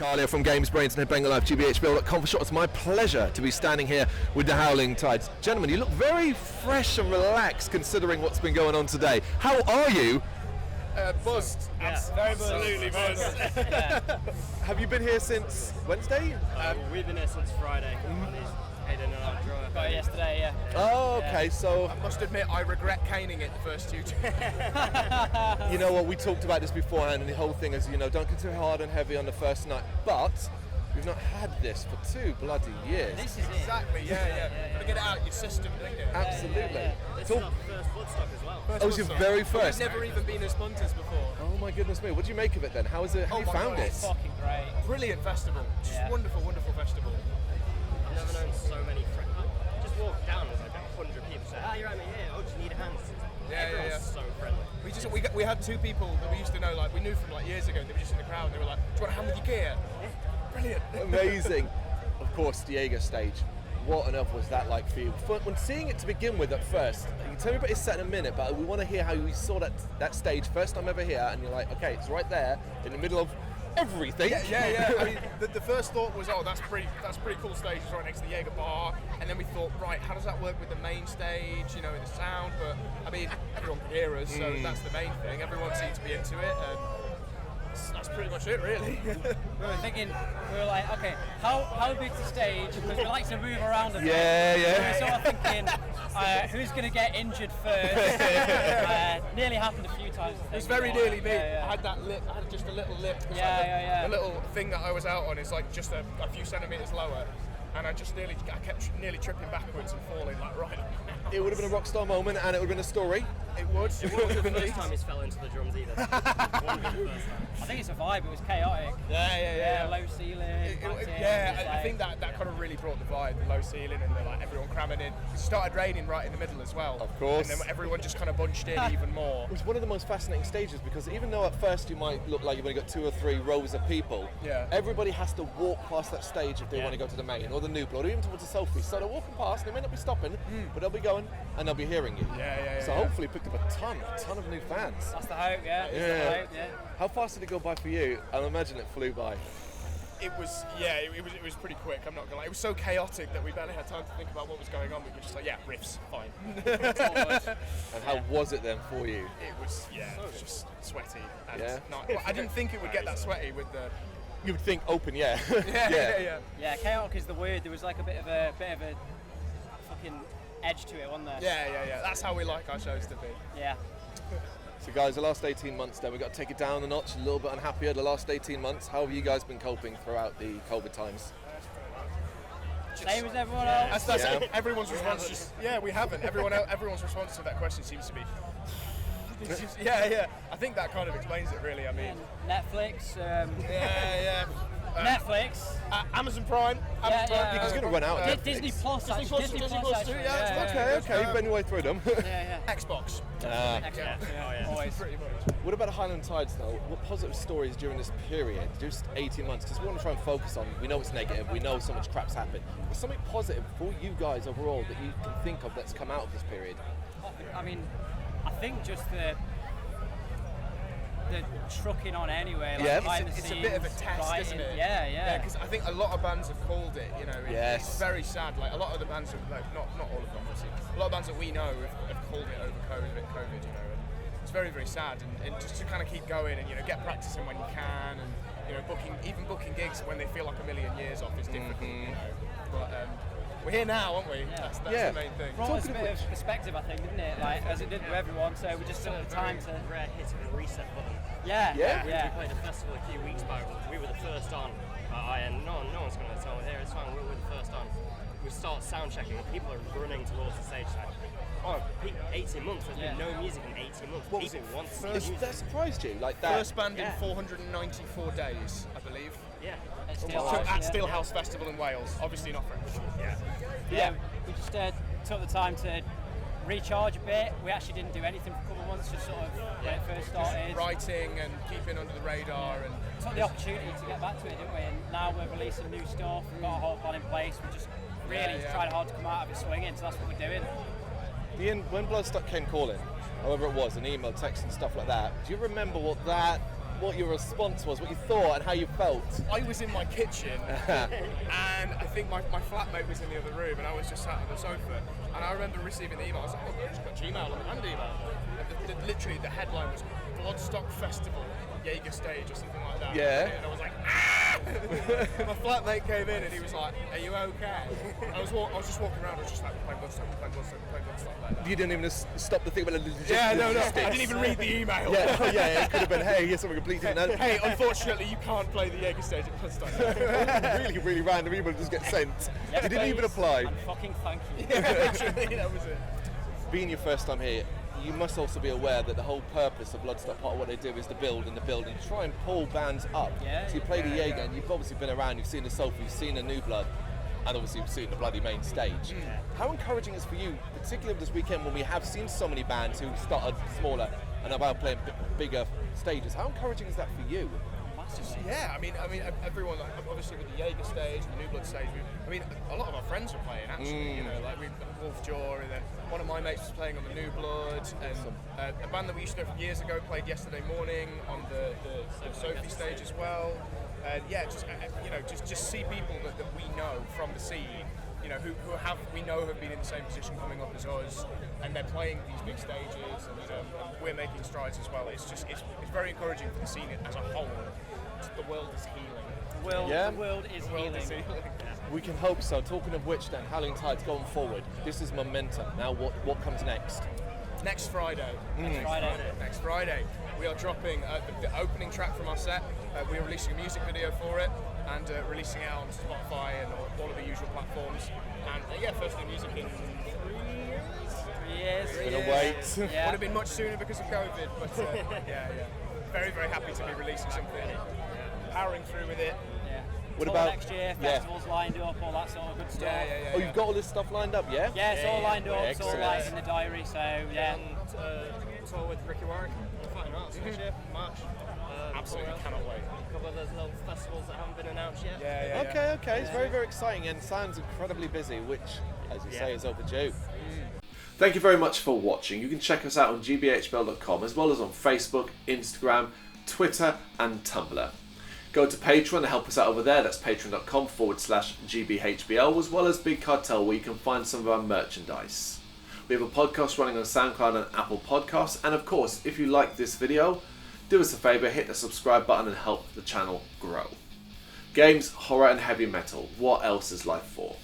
Talia from Brrraaains A Head-Banging Life, gbhblofficial. It's my pleasure to be standing here with the Howling Tides. Gentlemen, you look very fresh and relaxed considering what's been going on today. How are you? Buzzed. Yeah, very buzzed. Absolutely buzzed. Have you been here since Wednesday? We've been here since Friday. Hayden and I got it yesterday, yeah. Oh, okay, so... I must admit, I regret caning it the first 2 days. You know what, we talked about this beforehand, and the whole thing is, don't get too hard and heavy on the first night, but we've not had this for 2 bloody years. This is Exactly, yeah. Gotta get it out of your system, don't you? Absolutely. This is our first Bloodstock as well. Oh, it's your very first? We've never even been as punters before. Oh my goodness me, what do you make of it then? How is it? How you found it? It's fucking great. Brilliant festival. Just wonderful, wonderful festival. I've never known so many friends. Just walk down and like 100 people say, you're at me here, do you need a hand? Everyone's so friendly. We had 2 people that we used to know, like we knew from like years ago, they were just in the crowd and they were like, do you want a hand with your gear? Brilliant. Amazing. Of course, Diego stage. What on earth was that like for you? When seeing it to begin with at first, you can tell me about your set in a minute, but we want to hear how you saw that stage first time ever here, and you're like, okay, it's right there in the middle of everything. Yeah. I mean, the first thought was, that's pretty cool stage. It's right next to the Jaeger bar. And then we thought, right, how does that work with the main stage? The sound. But I mean, everyone can hear us, so that's the main thing. Everyone seemed to be into it, and that's pretty much it, really. We were thinking, like, okay, how big's the stage? Because we like to move around a bit. Yeah. So we were sort of thinking, who's going to get injured first? Nearly happened a few times. It was very nearly me. I had that lip. I had just a little lip. The little thing that I was out on is like just a few centimeters lower, and I kept nearly tripping backwards and falling like right. It would have been a rock star moment, and it would have been a story. It would. It wasn't the first time he's fell into the drums either. I think it's a vibe. It was chaotic. Yeah. Low ceiling. I think that kind of really brought the vibe, the low ceiling and everyone cramming in. It started raining right in the middle as well. Of course. And then everyone just kind of bunched in even more. It was one of the most fascinating stages because even though at first you might look like you've only got 2 or 3 rows of people, everybody has to walk past that stage if they want to go to the main or the new blood or even towards the selfie. So they're walking past, they may not be stopping, but they'll be going and they'll be hearing you. So hopefully picked up a ton of new fans. That's the hope, yeah. How fast did it go by for you? I imagine it flew by. It was pretty quick, I'm not gonna lie. It was so chaotic that we barely had time to think about what was going on. We were just like, riffs, fine. And how was it then for you? It was just sweaty. And I didn't think it would get that sweaty with the... You would think open, Yeah, chaotic is the word. There was like a bit of a fucking edge to it, wasn't there? Yeah. That's how we like our shows to be. Yeah. So guys, the last 18 months then, we've got to take it down a notch, a little bit unhappier the last 18 months. How have you guys been coping throughout the COVID times? Same as everyone else. That's everyone's response. We haven't. Everyone's response to that question seems to be... I think that kind of explains it, really. I mean... Netflix. Netflix. Amazon Prime. It's going to run out. Disney Plus. Disney Plus too. Okay. You've been your way through them. Xbox. Always. Pretty much. What about the Howling Tides though? What positive stories during this period, just 18 months? Because we want to try and focus on, we know it's negative, we know so much crap's happened. But something positive for you guys overall that you can think of that's come out of this period? I mean, I think just the trucking on anyway. It's a bit of a test, isn't it? Yeah. Because I think a lot of bands have called it. It's very sad. Like a lot of the bands, not all of them, obviously. A lot of bands that we know have called it over COVID. And it's very, very sad. And just to kind of keep going and get practicing when you can, and booking gigs when they feel like a million years off is difficult. But we're here now, aren't we? That's the main thing. Brought us a bit of perspective, I think, didn't it? Like as it did with everyone. So we just took the time to rare hit of a reset button. We played a festival a few weeks back. We were the first on. And no one's going to tell me here. It's fine. We were the first on. We start sound checking, and people are running towards the stage. Like, 18 months. There's been no music in 18 months. What was it? That surprised you, like that? First band in 494 days, I believe. Yeah. At Stillhouse Festival in Wales. Obviously not French. We just took the time to recharge a bit. We actually didn't do anything for a couple of months, just sort of when it first started. Just writing and keeping under the radar. And took the opportunity to get back to it, didn't we? And now we're releasing new stuff. We've got a whole plan in place. We're just really trying hard to come out of it swinging. So that's what we're doing. Ian, when Bloodstock came calling, however it was, an email, text and stuff like that, do you remember what that what your response was, what you thought, and how you felt. I was in my kitchen, and I think my flatmate was in the other room, and I was just sat on the sofa. And I remember receiving the email. I was like, oh, I just got Gmail and email. And literally, the headline was Bloodstock Festival, Jaeger stage, or something like that. Yeah. And I was like, ah! My flatmate came in, and he was like, are you okay? I was just walking around, I was just like, playing Bloodstock like that. You didn't even stop to think about the logistics. Yeah, no. I didn't even read the email. Yeah, it could have been, hey, here's something completely different. Hey, unfortunately, you can't play the Jaeger stage at Bloodstock. really random email just get sent. Yes, You didn't even apply. And fucking thank you. Literally, that was it. Being your first time here, you must also be aware that the whole purpose of Bloodstock, part of what they do is to build and try and pull bands up. Yeah, so you play the Jaeger, and you've obviously been around, you've seen the Sulphur, you've seen the New Blood, and obviously you've seen the bloody main stage. Yeah. How encouraging is it for you, particularly this weekend when we have seen so many bands who started smaller and are now playing bigger stages? How encouraging is that for you? Yeah, I mean, everyone, obviously with the Jaeger stage, the New Blood stage, a lot of our friends are playing actually. You know, like we've got Wolfjaw, and then one of my mates was playing on the New Blood, and a band that we used to know from years ago played yesterday morning on the Sophie stage as well. And yeah, just see people that we know from the scene, you know, who we know have been in the same position coming up as us, and they're playing these big stages, and we're making strides as well. It's very encouraging for the scene as a whole. The world is healing. The world is healing. We can hope so. Talking of which then, Howling Tides going forward, this is momentum. Now what comes next? Next Friday. Next Friday. We are dropping the opening track from our set. We are releasing a music video for it, and releasing it out on Spotify and all of the usual platforms. And first new music in 3 years. 3 years. Gonna wait. Would have been much sooner because of COVID, but very, very happy to be releasing something. Powering through with it. Yeah. What Tour about next year? Festivals lined up, all that sort of good stuff. Yeah. Oh, you've got all this stuff lined up, yeah? Yeah, it's all lined up. It's all Excellent. like in the diary. So yeah. And tour with Ricky Warwick on Fighting Arts next year, March. Absolutely cannot wait. A couple of those little festivals that haven't been announced yet. Okay. It's very, very exciting and sounds incredibly busy, which, as you say, is overdue. Thank you very much for watching. You can check us out on gbhbl.com as well as on Facebook, Instagram, Twitter and Tumblr. Go to Patreon to help us out over there. That's patreon.com/gbhbl, as well as Big Cartel, where you can find some of our merchandise. We have a podcast running on SoundCloud and Apple Podcasts. And of course, if you like this video, do us a favour, hit the subscribe button and help the channel grow. Games, horror and heavy metal. What else is life for?